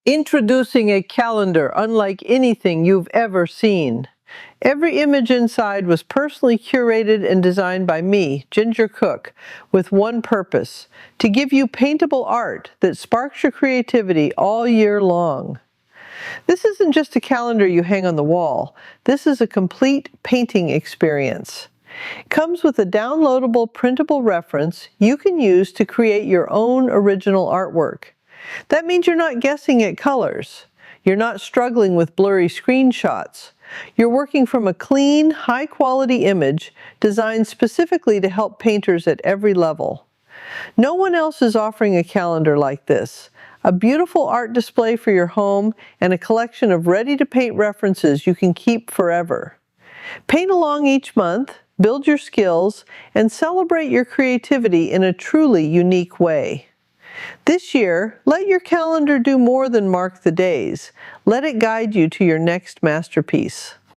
Introducing a calendar unlike anything you've ever seen. Every image inside was personally curated and designed by me, Ginger Cook, with one purpose: to give you paintable art that sparks your creativity all year long. This isn't just a calendar you hang on the wall. This is a complete painting experience. It comes with a downloadable printable reference you can use to create your own original artwork. That means you're not guessing at colors. You're not struggling with blurry screenshots. You're working from a clean, high-quality image designed specifically to help painters at every level. No one else is offering a calendar like this. A beautiful art display for your home and a collection of ready-to-paint references you can keep forever. Paint along each month, build your skills, and celebrate your creativity in a truly unique way. This year, let your calendar do more than mark the days. Let it guide you to your next masterpiece.